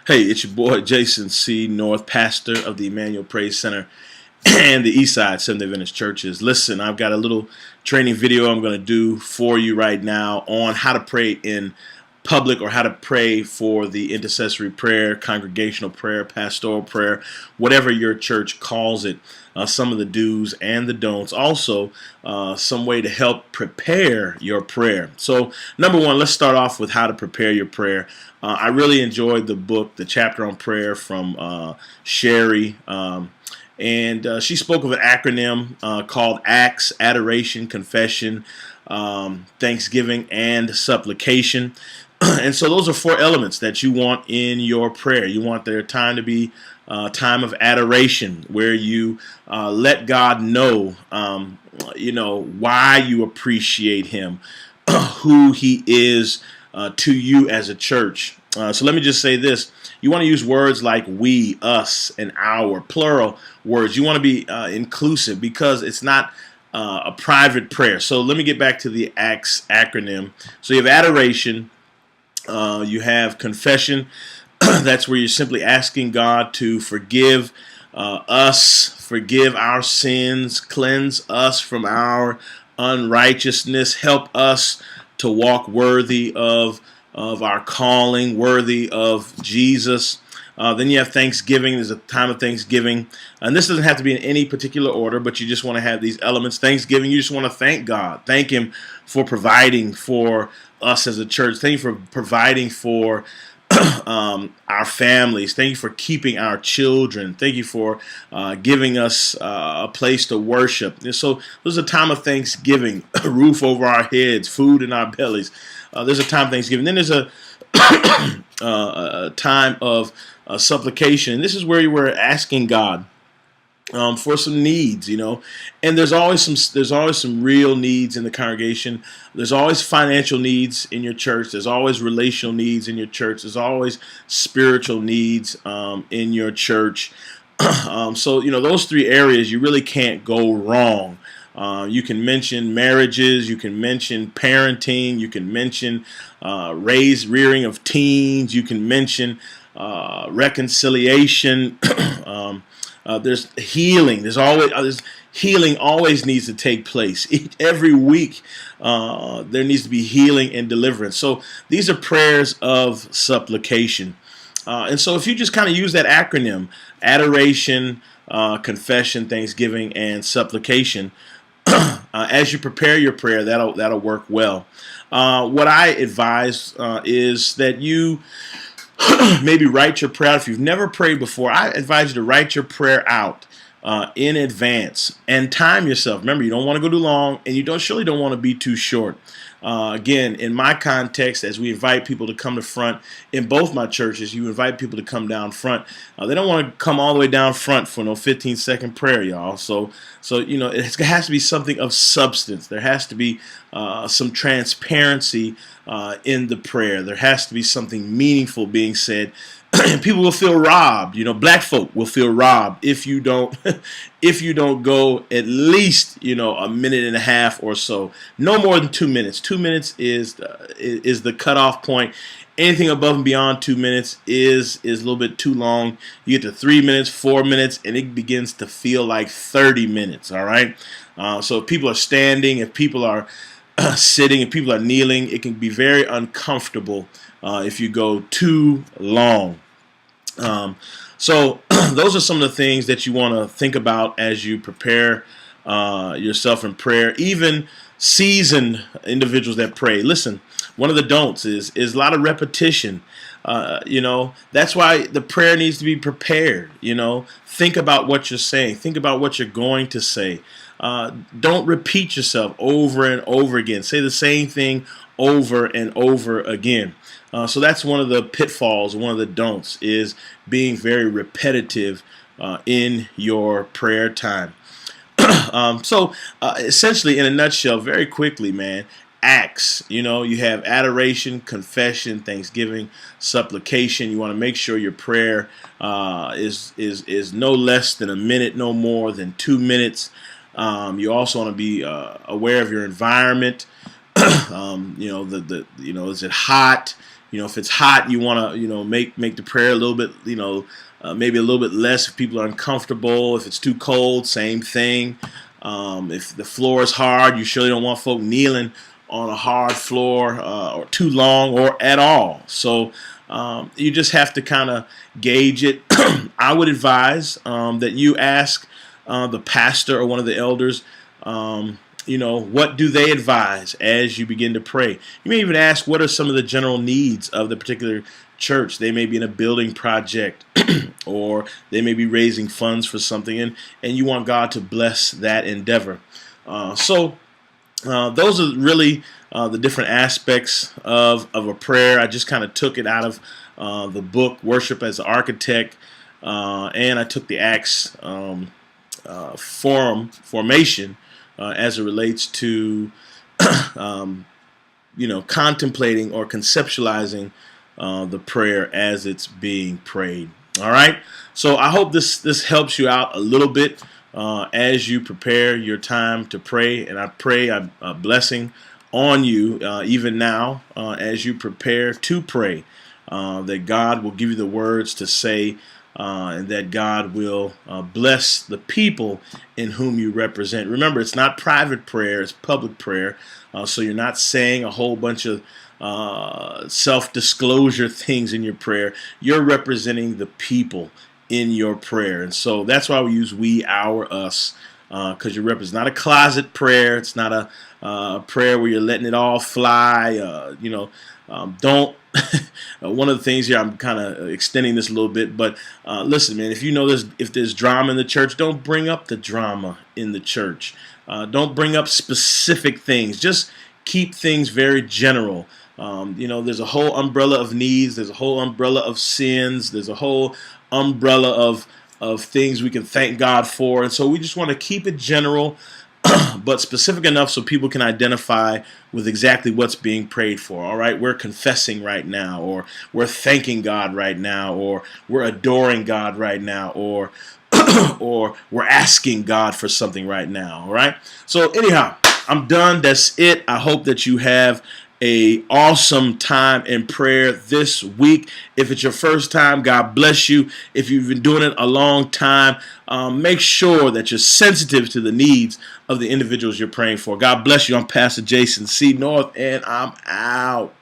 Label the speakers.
Speaker 1: Hey, it's your boy Jason C. North, pastor of the Emmanuel Praise Center and the Eastside Seventh-day Adventist Churches. Listen, I've got a little training video I'm going to do for you right now on how to pray in public, or how to pray for the intercessory prayer, congregational prayer, pastoral prayer, whatever your church calls it. Some of the do's and the don'ts. Also, some way to help prepare your prayer. So, number one, let's start off with how to prepare your prayer. I really enjoyed the book, the chapter on prayer from Sherry. And she spoke of an acronym called ACTS: Adoration, Confession, Thanksgiving, and Supplication. And so those are four elements that you want in your prayer. You want their time to be time of adoration, where you let God know, why you appreciate Him, who He is to you as a church. So let me just say this. You want to use words like we, us, and our, plural words. You want to be inclusive, because it's not a private prayer. So let me get back to the ACTS acronym. So you have adoration, you have confession. That's where you're simply asking God to forgive us, forgive our sins, cleanse us from our unrighteousness, help us to walk worthy of our calling, worthy of Jesus. Then you have Thanksgiving. There's a time of Thanksgiving. And this doesn't have to be in any particular order, but you just want to have these elements. Thanksgiving, you just want to thank God. Thank Him for providing for us as a church. Thank you for providing for our families. Thank you for keeping our children. Thank you for giving us a place to worship. And so there's a time of Thanksgiving, a roof over our heads, food in our bellies. There's a time of Thanksgiving. Then there's a time of supplication. And this is where you were asking God for some needs, and there's always some real needs in the congregation. There's always financial needs in your church. There's always relational needs in your church. There's always spiritual needs in your church. So those three areas, you really can't go wrong. You can mention marriages, you can mention parenting, you can mention rearing of teens, you can mention reconciliation. There's healing. There's healing always needs to take place. Every week there needs to be healing and deliverance. So these are prayers of supplication. And so if you just kind of use that acronym, adoration, confession, thanksgiving, and supplication, as you prepare your prayer, that'll work well. What I advise is that you maybe write your prayer out. If you've never prayed before, I advise you to write your prayer out in advance and time yourself. Remember, you don't want to go too long, and you surely don't want to be too short. Again, in my context, as we invite people to come to front in both my churches, you invite people to come down front. They don't want to come all the way down front for no 15-second prayer, y'all. So it has to be something of substance. There has to be some transparency in the prayer. There has to be something meaningful being said. And people will feel robbed. Black folk will feel robbed if you don't go at least a minute and a half or so. No more than 2 minutes. 2 minutes is the cutoff point. Anything above and beyond 2 minutes is a little bit too long. You get to 3 minutes, 4 minutes, and it begins to feel like 30 minutes. All right. So if people are standing, if people are sitting, if people are kneeling, it can be very uncomfortable if you go too long. So those are some of the things that you want to think about as you prepare yourself in prayer. Even seasoned individuals that pray. Listen, one of the don'ts is a lot of repetition. That's why the prayer needs to be prepared. Think about what you're saying. Think about what you're going to say. Don't repeat yourself over and over again. Say the same thing over and over again. So that's one of the pitfalls, one of the don'ts, is being very repetitive in your prayer time. So essentially, in a nutshell, very quickly, man, acts. You have adoration, confession, thanksgiving, supplication. You want to make sure your prayer is no less than a minute, no more than 2 minutes. You also want to be aware of your environment. Is it hot? If it's hot, you want to make the prayer a little bit maybe a little bit less if people are uncomfortable. If it's too cold, same thing. If the floor is hard, you surely don't want folk kneeling on a hard floor or too long or at all. So you just have to kind of gauge it. I would advise that you ask the pastor or one of the elders, what do they advise as you begin to pray? You may even ask, what are some of the general needs of the particular church? They may be in a building project or they may be raising funds for something, and you want God to bless that endeavor. So those are really the different aspects of a prayer. I just kind of took it out of the book, Worship as an Architect, and I took the Acts formation as it relates to contemplating or conceptualizing the prayer as it's being prayed. All right. So I hope this helps you out a little bit as you prepare your time to pray, and I pray a blessing on you even now as you prepare to pray, that God will give you the words to say, and that God will bless the people in whom you represent. Remember, it's not private prayer, it's public prayer. So you're not saying a whole bunch of self-disclosure things in your prayer. You're representing the people in your prayer. And so that's why we use we, our, us, because you represent. Not a closet prayer. It's not a prayer where you're letting it all fly. Don't. One of the things here, I'm kind of extending this a little bit, but listen, man, if there's drama in the church, don't bring up the drama in the church. Don't bring up specific things. Just keep things very general. There's a whole umbrella of needs. There's a whole umbrella of sins. There's a whole umbrella of things we can thank God for. And so we just want to keep it general, but specific enough so people can identify with exactly what's being prayed for. All right, we're confessing right now, or we're thanking God right now, or we're adoring God right now, or or we're asking God for something right now. All right. So anyhow, I'm done. That's it. I hope that you have a awesome time in prayer this week. If it's your first time, God bless you. If you've been doing it a long time, make sure that you're sensitive to the needs of the individuals you're praying for. God bless you. I'm Pastor Jason C. North, and I'm out.